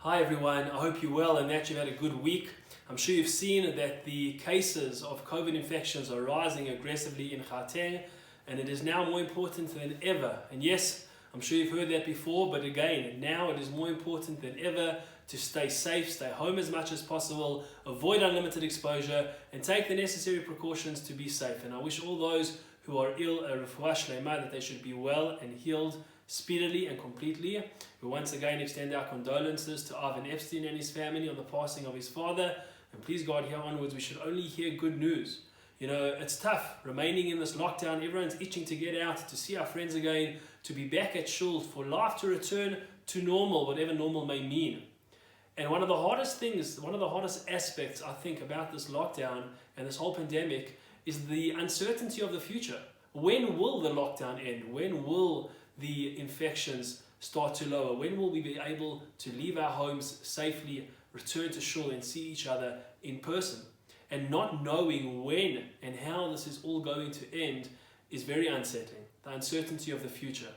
Hi everyone, I hope you're well and that you've had a good week. I'm sure you've seen that the cases of COVID infections are rising aggressively in Gauteng, and it is now more important than ever. And yes, I'm sure you've heard that before, but again, now it is more important than ever to stay safe, stay home as much as possible, avoid unlimited exposure, and take the necessary precautions to be safe. And I wish all those who are ill a refuah shlema, that they should be well and healed speedily and completely. We once again extend our condolences to Ivan Epstein and his family on the passing of his father. And please God, here onwards, we should only hear good news. You know, it's tough remaining in this lockdown. Everyone's itching to get out, to see our friends again, to be back at shul, for life to return to normal, whatever normal may mean. And one of the hardest things, one of the hardest aspects, I think, about this lockdown and this whole pandemic is the uncertainty of the future. When will the lockdown end? When will the infections start to lower? When will we be able to leave our homes safely, return to shul and see each other in person? And not knowing when and how this is all going to end is very unsettling, the uncertainty of the future.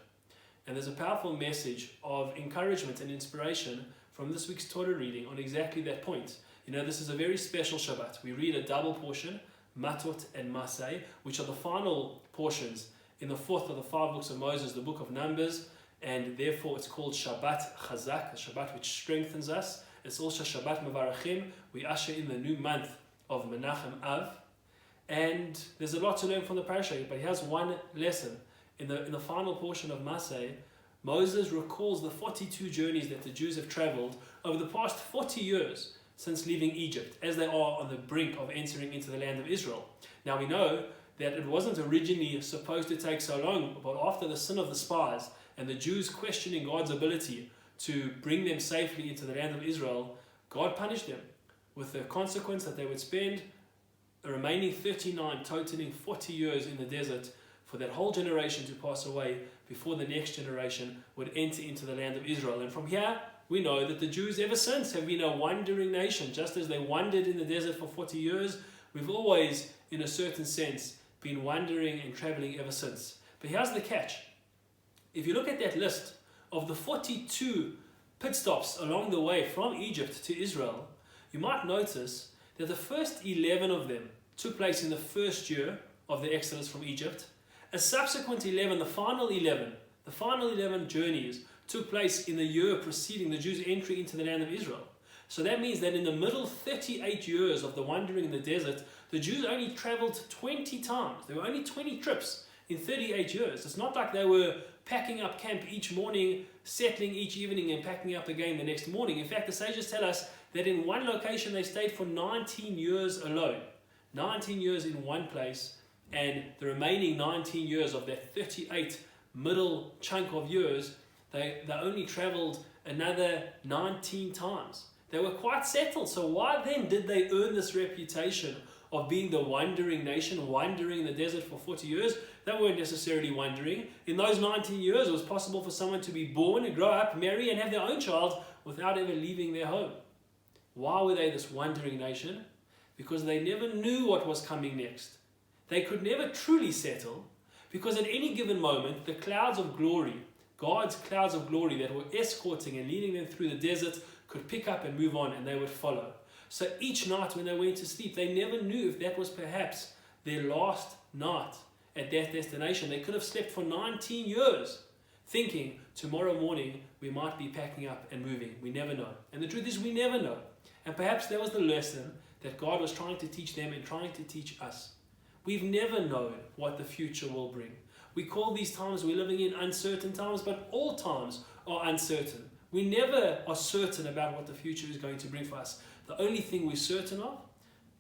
And there's a powerful message of encouragement and inspiration from this week's Torah reading on exactly that point. You know, this is a very special Shabbat. We read a double portion, Matot and Masei, which are the final portions in the fourth of the 5 books of Moses, the book of Numbers, and therefore it's called Shabbat Chazak, a Shabbat which strengthens us. It's also Shabbat Mevarachim. We usher in the new month of Menachem Av, and there's a lot to learn from the parasha, but here's one lesson. In the final portion of Masei, Moses recalls the 42 journeys that the Jews have traveled over the past 40 years since leaving Egypt, as they are on the brink of entering into the land of Israel. Now we know that it wasn't originally supposed to take so long, but after the sin of the spies and the Jews questioning God's ability to bring them safely into the land of Israel, God punished them with the consequence that they would spend the remaining 39, totaling 40 years in the desert, for that whole generation to pass away before the next generation would enter into the land of Israel. And from here, we know that the Jews ever since have been a wandering nation. Just as they wandered in the desert for 40 years, we've always, in a certain sense, been wandering and traveling ever since. But here's the catch. If you look at that list of the 42 pit stops along the way from Egypt to Israel, you might notice that the first 11 of them took place in the first year of the Exodus from Egypt. A subsequent 11, the final 11 journeys took place in the year preceding the Jews' entry into the land of Israel. So that means that in the middle 38 years of the wandering in the desert, the Jews only traveled 20 times. There were only 20 trips in 38 years. It's not like they were packing up camp each morning, settling each evening and packing up again the next morning. In fact, the sages tell us that in one location they stayed for 19 years alone. 19 years in one place, and the remaining 19 years of that 38 middle chunk of years, they only traveled another 19 times. They were quite settled. So why then did they earn this reputation of being the wandering nation, wandering in the desert for 40 years? They weren't necessarily wandering. In those 19 years, it was possible for someone to be born, grow up, marry, and have their own child without ever leaving their home. Why were they this wandering nation? Because they never knew what was coming next. They could never truly settle, because at any given moment, the clouds of glory, God's clouds of glory that were escorting and leading them through the desert, could pick up and move on, and they would follow. So each night when they went to sleep, they never knew if that was perhaps their last night at that destination. They could have slept for 19 years, thinking tomorrow morning we might be packing up and moving. We never know. And the truth is, we never know. And perhaps that was the lesson that God was trying to teach them and trying to teach us. We've never known what the future will bring. We call these times we're living in uncertain times, but all times are uncertain. We never are certain about what the future is going to bring for us. The only thing we're certain of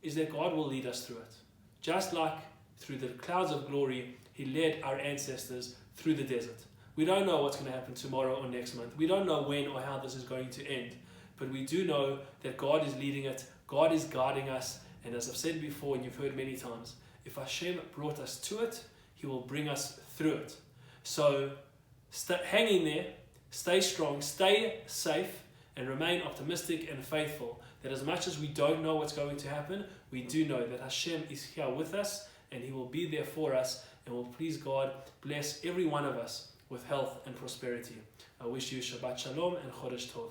is that God will lead us through it. Just like through the clouds of glory, He led our ancestors through the desert. We don't know what's going to happen tomorrow or next month. We don't know when or how this is going to end. But we do know that God is leading it. God is guiding us. And as I've said before, and you've heard many times, if Hashem brought us to it, He will bring us through it. So hang in there, stay strong, stay safe, and remain optimistic and faithful. That as much as we don't know what's going to happen, we do know that Hashem is here with us, and He will be there for us, and will please God bless every one of us with health and prosperity. I wish you Shabbat Shalom and Chodesh Tov.